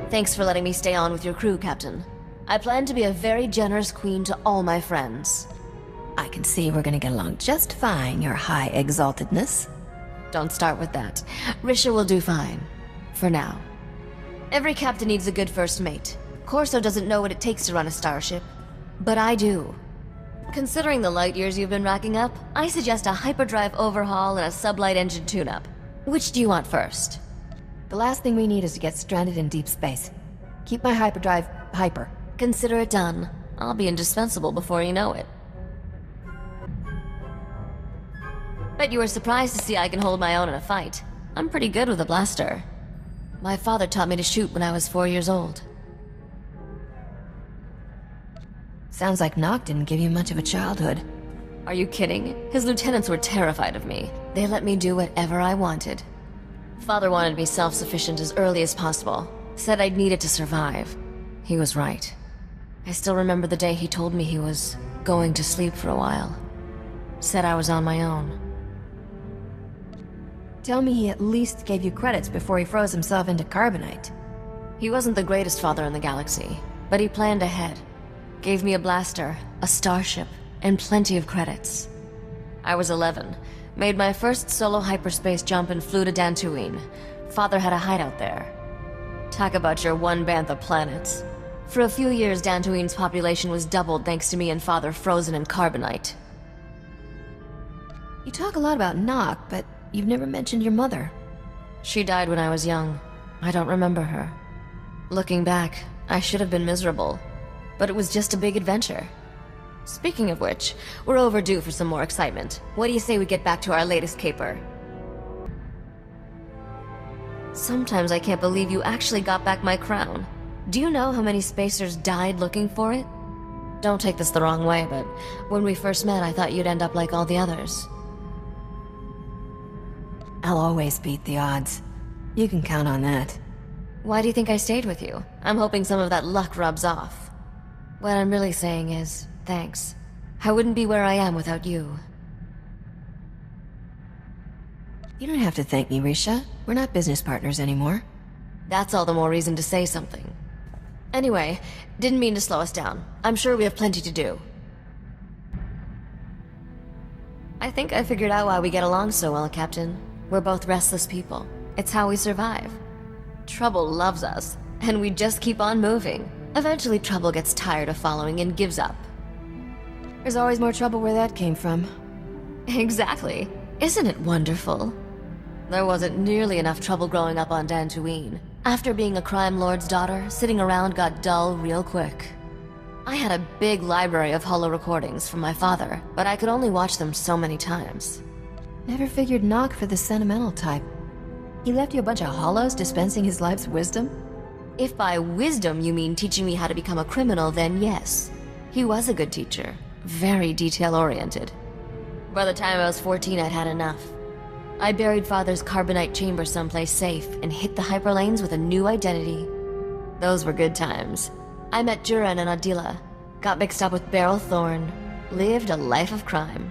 Thanks for letting me stay on with your crew, Captain. I plan to be a very generous queen to all my friends. I can see we're gonna get along just fine, your high exaltedness. Don't start with that. Risha will do fine. For now. Every captain needs a good first mate. Corso doesn't know what it takes to run a starship. But I do. Considering the light years you've been racking up, I suggest a hyperdrive overhaul and a sublight engine tune-up. Which do you want first? The last thing we need is to get stranded in deep space. Keep my hyperdrive hyper. Consider it done. I'll be indispensable before you know it. Bet you were surprised to see I can hold my own in a fight. I'm pretty good with a blaster. My father taught me to shoot when I was 4 years old. Sounds like Nock didn't give you much of a childhood. Are you kidding? His lieutenants were terrified of me. They let me do whatever I wanted. Father wanted me self-sufficient as early as possible. Said I'd need it to survive. He was right. I still remember the day he told me he was going to sleep for a while. Said I was on my own. Tell me he at least gave you credits before he froze himself into carbonite. He wasn't the greatest father in the galaxy, but he planned ahead. Gave me a blaster, a starship, and plenty of credits. I was 11, made my first solo hyperspace jump and flew to Dantooine. Father had a hideout there. Talk about your one bantha planets. For a few years, Dantooine's population was doubled thanks to me and Father frozen in carbonite. You talk a lot about Nock, but you've never mentioned your mother. She died when I was young. I don't remember her. Looking back, I should have been miserable. But it was just a big adventure. Speaking of which, we're overdue for some more excitement. What do you say we get back to our latest caper? Sometimes I can't believe you actually got back my crown. Do you know how many spacers died looking for it? Don't take this the wrong way, but when we first met, I thought you'd end up like all the others. I'll always beat the odds. You can count on that. Why do you think I stayed with you? I'm hoping some of that luck rubs off. What I'm really saying is, thanks. I wouldn't be where I am without you. You don't have to thank me, Risha. We're not business partners anymore. That's all the more reason to say something. Anyway, didn't mean to slow us down. I'm sure we have plenty to do. I think I figured out why we get along so well, Captain. We're both restless people. It's how we survive. Trouble loves us, and we just keep on moving. Eventually, Trouble gets tired of following and gives up. There's always more trouble where that came from. Exactly. Isn't it wonderful? There wasn't nearly enough trouble growing up on Dantooine. After being a crime lord's daughter, sitting around got dull real quick. I had a big library of holo recordings from my father, but I could only watch them so many times. Never figured Nock for the sentimental type. He left you a bunch of holos dispensing his life's wisdom? If by wisdom you mean teaching me how to become a criminal, then yes. He was a good teacher. Very detail-oriented. By the time I was 14, I'd had enough. I buried Father's carbonite chamber someplace safe and hit the hyperlanes with a new identity. Those were good times. I met Drayen and Adila, got mixed up with Beryl Thorne, lived a life of crime.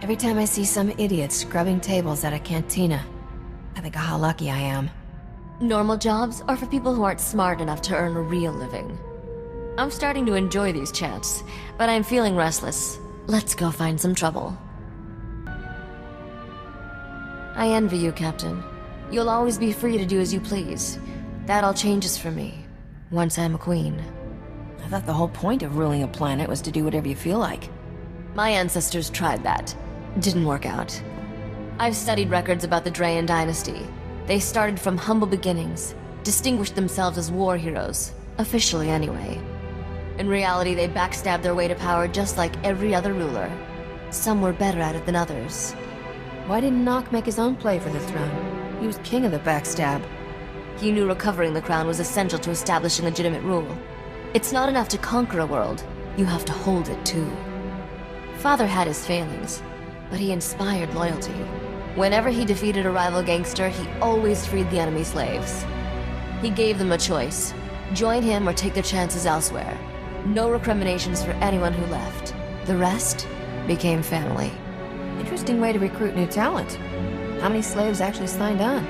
Every time I see some idiot scrubbing tables at a cantina, I think of how lucky I am. Normal jobs are for people who aren't smart enough to earn a real living. I'm starting to enjoy these chats, but I'm feeling restless. Let's go find some trouble. I envy you, Captain. You'll always be free to do as you please. That all changes for me, once I'm a queen. I thought the whole point of ruling a planet was to do whatever you feel like. My ancestors tried that. Didn't work out. I've studied records about the Drayen dynasty. They started from humble beginnings, distinguished themselves as war heroes, officially anyway. In reality, they backstabbed their way to power just like every other ruler. Some were better at it than others. Why didn't Nock make his own play for the throne? He was king of the backstab. He knew recovering the crown was essential to establishing legitimate rule. It's not enough to conquer a world, you have to hold it too. Father had his failings, but he inspired loyalty. Whenever he defeated a rival gangster, he always freed the enemy slaves. He gave them a choice. Join him or take their chances elsewhere. No recriminations for anyone who left. The rest became family. Interesting way to recruit new talent. How many slaves actually signed on?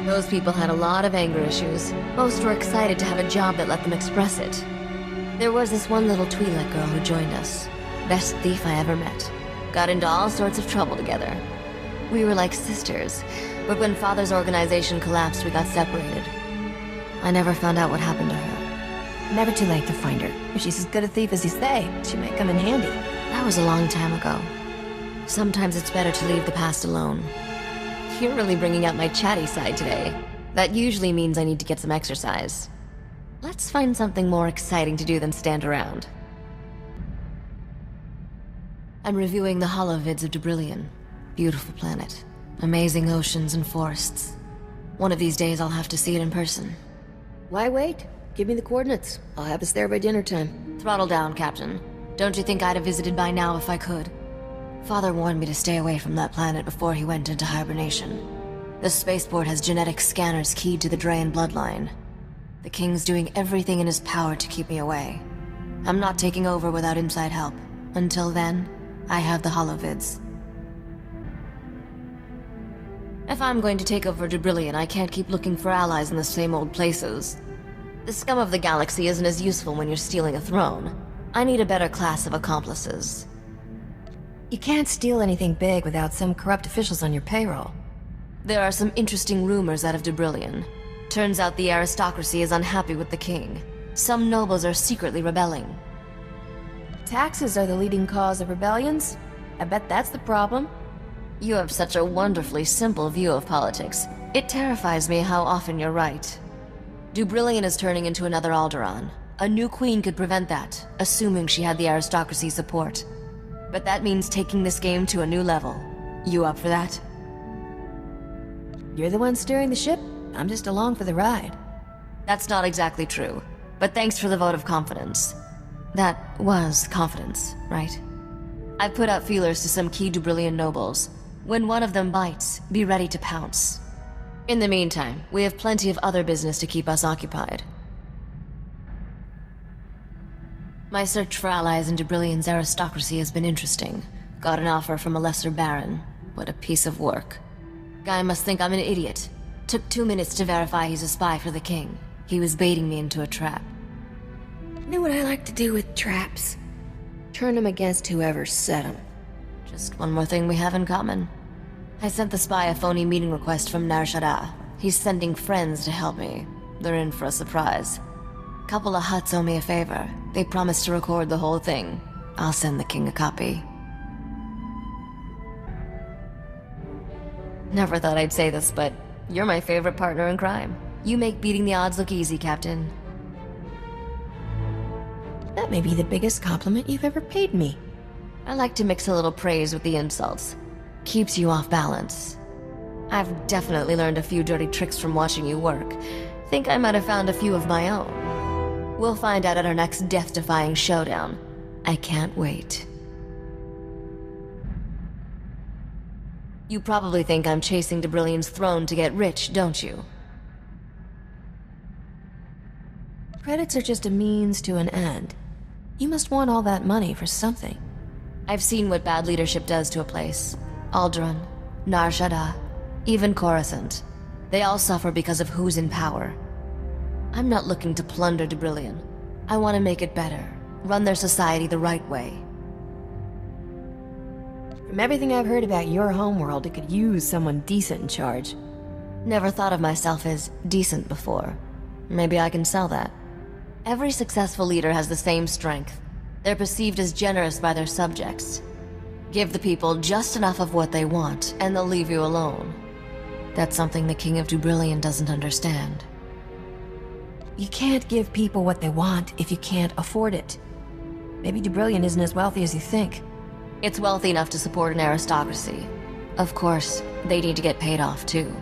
Those people had a lot of anger issues. Most were excited to have a job that let them express it. There was this one little Twi'lek girl who joined us. Best thief I ever met. Got into all sorts of trouble together. We were like sisters, but when Father's organization collapsed, we got separated. I never found out what happened to her. Never too late to find her. If she's as good a thief as you say, she might come in handy. That was a long time ago. Sometimes it's better to leave the past alone. You're really bringing out my chatty side today. That usually means I need to get some exercise. Let's find something more exciting to do than stand around. I'm reviewing the holovids of Dubrillion. Beautiful planet. Amazing oceans and forests. One of these days I'll have to see it in person. Why wait? Give me the coordinates. I'll have us there by dinner time. Throttle down, Captain. Don't you think I'd have visited by now if I could? Father warned me to stay away from that planet before he went into hibernation. The spaceport has genetic scanners keyed to the Drayen bloodline. The King's doing everything in his power to keep me away. I'm not taking over without inside help. Until then, I have the holovids. If I'm going to take over Dubrillion, I can't keep looking for allies in the same old places. The scum of the galaxy isn't as useful when you're stealing a throne. I need a better class of accomplices. You can't steal anything big without some corrupt officials on your payroll. There are some interesting rumors out of Dubrillion. Turns out the aristocracy is unhappy with the king. Some nobles are secretly rebelling. Taxes are the leading cause of rebellions. I bet that's the problem. You have such a wonderfully simple view of politics. It terrifies me how often you're right. Dubrillion is turning into another Alderaan. A new queen could prevent that, assuming she had the aristocracy's support. But that means taking this game to a new level. You up for that? You're the one steering the ship. I'm just along for the ride. That's not exactly true, but thanks for the vote of confidence. That was confidence, right? I've put out feelers to some key Dubrillion nobles. When one of them bites, be ready to pounce. In the meantime, we have plenty of other business to keep us occupied. My search for allies in Dubrillion's aristocracy has been interesting. Got an offer from a lesser baron. What a piece of work. Guy must think I'm an idiot. Took 2 minutes to verify he's a spy for the king. He was baiting me into a trap. Knew what I like to do with traps. Turn them against whoever set them. Just one more thing we have in common. I sent the spy a phony meeting request from Nar Shaddaa. He's sending friends to help me. They're in for a surprise. Couple of Hutts owe me a favor. They promised to record the whole thing. I'll send the king a copy. Never thought I'd say this, but you're my favorite partner in crime. You make beating the odds look easy, Captain. That may be the biggest compliment you've ever paid me. I like to mix a little praise with the insults. Keeps you off balance. I've definitely learned a few dirty tricks from watching you work. Think I might have found a few of my own. We'll find out at our next death-defying showdown. I can't wait. You probably think I'm chasing Dubrillion's throne to get rich, don't you? Credits are just a means to an end. You must want all that money for something. I've seen what bad leadership does to a place. Alderaan, Nar Shaddaa, even Coruscant. They all suffer because of who's in power. I'm not looking to plunder Dubrillion. I want to make it better. Run their society the right way. From everything I've heard about your homeworld, it could use someone decent in charge. Never thought of myself as decent before. Maybe I can sell that. Every successful leader has the same strength. They're perceived as generous by their subjects. Give the people just enough of what they want, and they'll leave you alone. That's something the King of Dubrillion doesn't understand. You can't give people what they want if you can't afford it. Maybe Dubrillion isn't as wealthy as you think. It's wealthy enough to support an aristocracy. Of course, they need to get paid off too.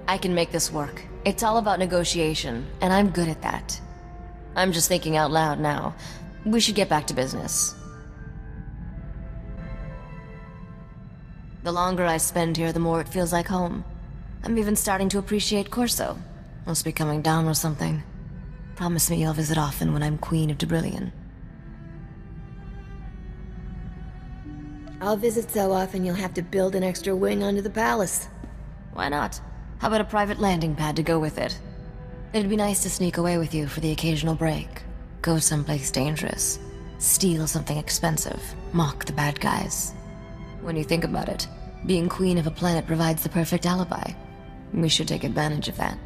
I can make this work. It's all about negotiation, and I'm good at that. I'm just thinking out loud now. We should get back to business. The longer I spend here, the more it feels like home. I'm even starting to appreciate Corso. Must be coming down or something. Promise me you'll visit often when I'm Queen of Dubrillion. I'll visit so often you'll have to build an extra wing under the palace. Why not? How about a private landing pad to go with it? It'd be nice to sneak away with you for the occasional break. Go someplace dangerous. Steal something expensive. Mock the bad guys. When you think about it, being queen of a planet provides the perfect alibi. We should take advantage of that.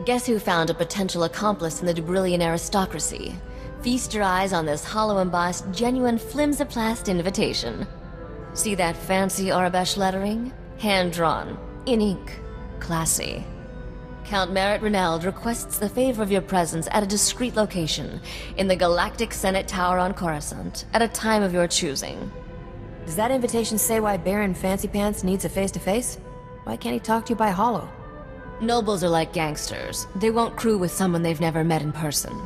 Guess who found a potential accomplice in the Dubrillian aristocracy? Feast your eyes on this hollow-embossed, genuine flimsoplast invitation. See that fancy Arabesh lettering? Hand-drawn. In ink. Classy. Count Merritt Reneld requests the favor of your presence at a discreet location in the Galactic Senate Tower on Coruscant at a time of your choosing. Does that invitation say why Baron Fancy Pants needs a face-to-face? Why can't he talk to you by holo? Nobles are like gangsters. They won't crew with someone they've never met in person.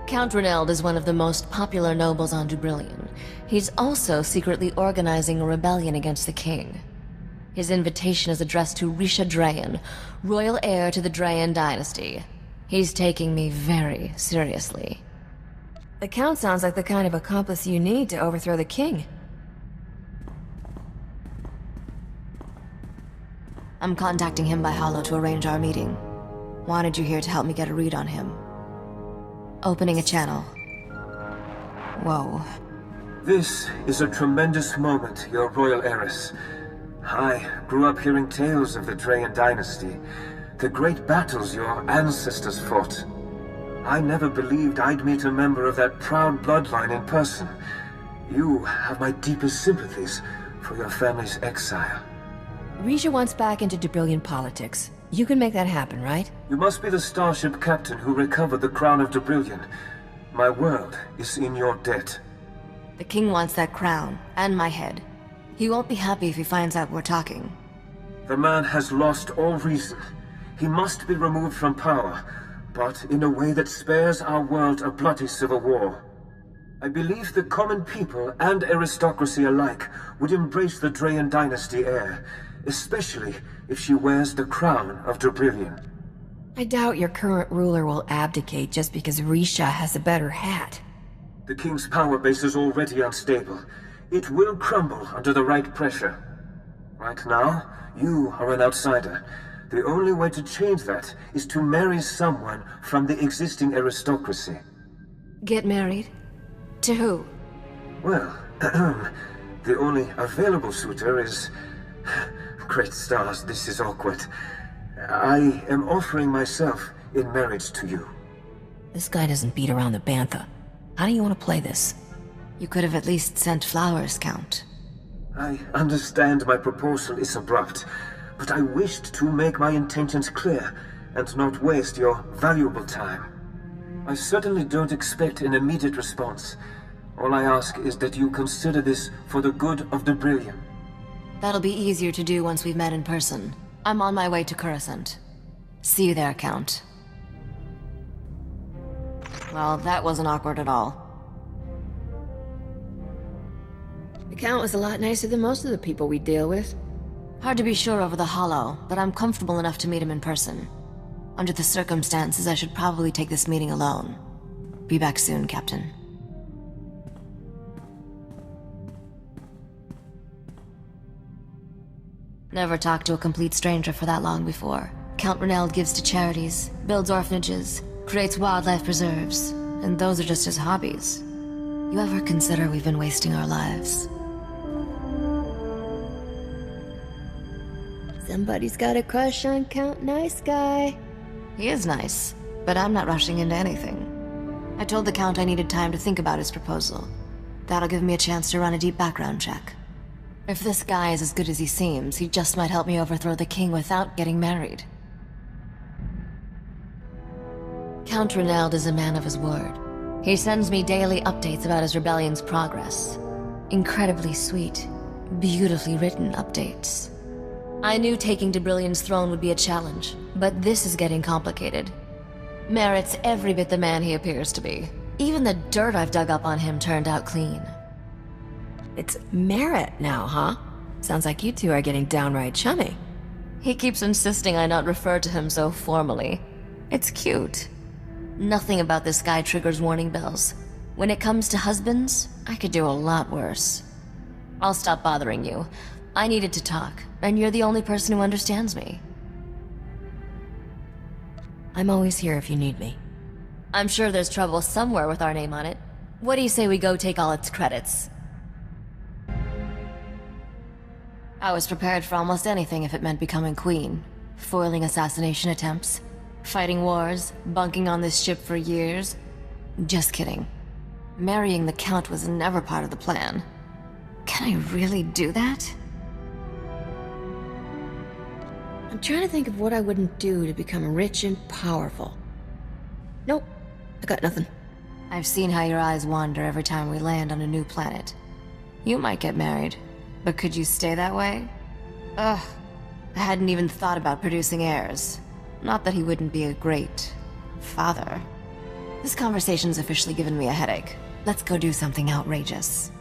Count Reneld is one of the most popular nobles on Dubrillion. He's also secretly organizing a rebellion against the king. His invitation is addressed to Risha Drayen, royal heir to the Drayen dynasty. He's taking me very seriously. The Count sounds like the kind of accomplice you need to overthrow the king. I'm contacting him by holo to arrange our meeting. Wanted you here to help me get a read on him. Opening a channel. Whoa. This is a tremendous moment, your royal heiress. I grew up hearing tales of the Drayen dynasty, the great battles your ancestors fought. I never believed I'd meet a member of that proud bloodline in person. You have my deepest sympathies for your family's exile. Risha wants back into Dubrillion politics. You can make that happen, right? You must be the starship captain who recovered the crown of Dubrillion. My world is in your debt. The king wants that crown, and my head. He won't be happy if he finds out we're talking. The man has lost all reason. He must be removed from power, but in a way that spares our world a bloody civil war. I believe the common people and aristocracy alike would embrace the Drayen dynasty heir, especially if she wears the crown of Dubrillion. I doubt your current ruler will abdicate just because Risha has a better hat. The king's power base is already unstable. It will crumble under the right pressure. Right now, you are an outsider. The only way to change that is to marry someone from the existing aristocracy. Get married? To who? Well, the only available suitor is... Great stars, this is awkward. I am offering myself in marriage to you. This guy doesn't beat around the bantha. How do you want to play this? You could have at least sent flowers, Count. I understand my proposal is abrupt, but I wished to make my intentions clear and not waste your valuable time. I certainly don't expect an immediate response. All I ask is that you consider this for the good of Dubrillion. That'll be easier to do once we've met in person. I'm on my way to Coruscant. See you there, Count. Well, that wasn't awkward at all. The Count was a lot nicer than most of the people we deal with. Hard to be sure over the holo, but I'm comfortable enough to meet him in person. Under the circumstances, I should probably take this meeting alone. Be back soon, Captain. Never talked to a complete stranger for that long before. Count Reneld gives to charities, builds orphanages, creates wildlife preserves, and those are just his hobbies. You ever consider we've been wasting our lives? Somebody's got a crush on Count Nice Guy. He is nice, but I'm not rushing into anything. I told the Count I needed time to think about his proposal. That'll give me a chance to run a deep background check. If this guy is as good as he seems, he just might help me overthrow the king without getting married. Count Reneld is a man of his word. He sends me daily updates about his rebellion's progress. Incredibly sweet, beautifully written updates. I knew taking Dubrillion's throne would be a challenge, but this is getting complicated. Merritt's every bit the man he appears to be. Even the dirt I've dug up on him turned out clean. It's Merritt now, huh? Sounds like you two are getting downright chummy. He keeps insisting I not refer to him so formally. It's cute. Nothing about this guy triggers warning bells. When it comes to husbands, I could do a lot worse. I'll stop bothering you. I needed to talk, and you're the only person who understands me. I'm always here if you need me. I'm sure there's trouble somewhere with our name on it. What do you say we go take all its credits? I was prepared for almost anything if it meant becoming queen. Foiling assassination attempts, fighting wars, bunking on this ship for years. Just kidding. Marrying the Count was never part of the plan. Can I really do that? I'm trying to think of what I wouldn't do to become rich and powerful. Nope, I got nothing. I've seen how your eyes wander every time we land on a new planet. You might get married, but could you stay that way? Ugh, I hadn't even thought about producing heirs. Not that he wouldn't be a great father. This conversation's officially given me a headache. Let's go do something outrageous.